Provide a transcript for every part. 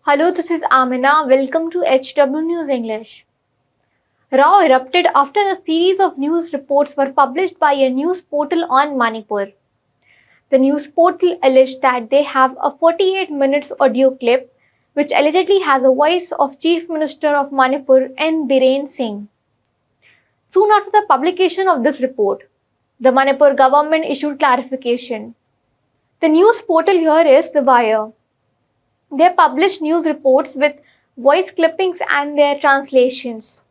Hello, this is Amina. Welcome to HW News English. Row erupted after a series of news reports were published by a news portal on Manipur. The news portal alleged that they have a 48 minutes audio clip which allegedly has the voice of Chief Minister of Manipur N. Biren Singh. Soon after the publication of this report, the Manipur government issued clarification. The news portal here is The Wire. They publish news reports with voice clippings and their translations.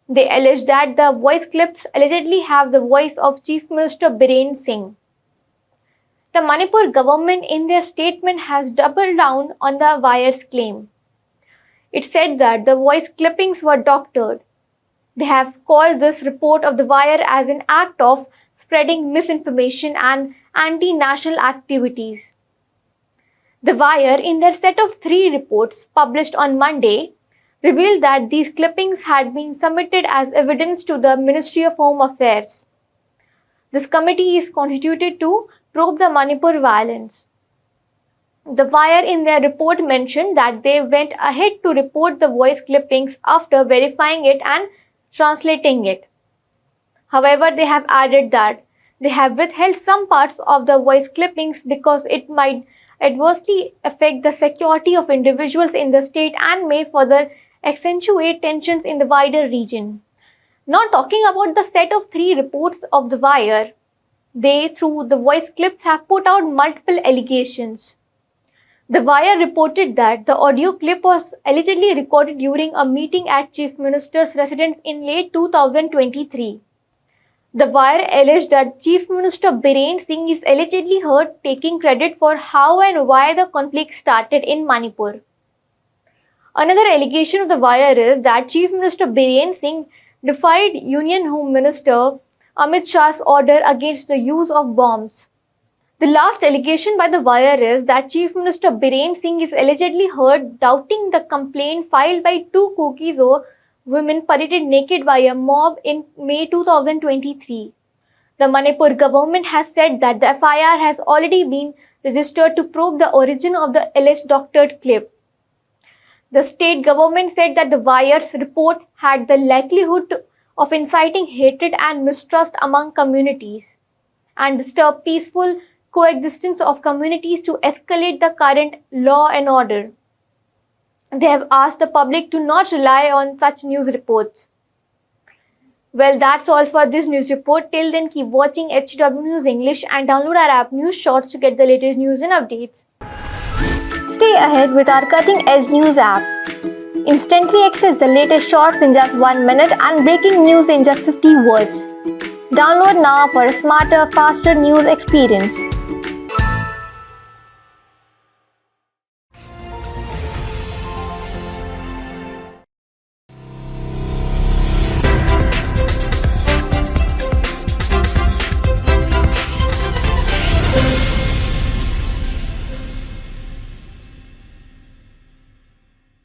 They allege that the voice clips allegedly have the voice of Chief Minister Biren Singh. The Manipur government in their statement has doubled down on the Wire's claim. It said that the voice clippings were doctored. They have called this report of the Wire as an act of spreading misinformation and anti-national activities. The Wire, in their set of 3 reports published on Monday, revealed that these clippings had been submitted as evidence to the Ministry of Home Affairs. This committee is constituted to probe the Manipur violence. The Wire, in their report, mentioned that they went ahead to report the voice clippings after verifying it and translating it. However, they have added that they have withheld some parts of the voice clippings because it might adversely affect the security of individuals in the state and may further accentuate tensions in the wider region. Now, talking about the set of 3 reports of The Wire, they, through the voice clips, have put out multiple allegations. The Wire reported that the audio clip was allegedly recorded during a meeting at Chief Minister's residence in late 2023. The Wire alleged that Chief Minister Biren Singh is allegedly heard taking credit for how and why the conflict started in Manipur. Another allegation of The Wire is that Chief Minister Biren Singh defied Union Home Minister Amit Shah's order against the use of bombs. The last allegation by The Wire is that Chief Minister Biren Singh is allegedly heard doubting the complaint filed by 2 Kuki-Zo women paraded naked by a mob in May 2023. The Manipur government has said that the FIR has already been registered to probe the origin of the alleged doctored clip. The state government said that The Wire's report had the likelihood of inciting hatred and mistrust among communities and disturb peaceful coexistence of communities to escalate the current law and order. They have asked the public to not rely on such news reports. Well, that's all for this news report. Till then, keep watching HW News English and download our app News Shorts to get the latest news and updates. Stay ahead with our cutting edge news app. Instantly access the latest shorts in just 1 minute and breaking news in just 50 words. Download now for a smarter, faster news experience.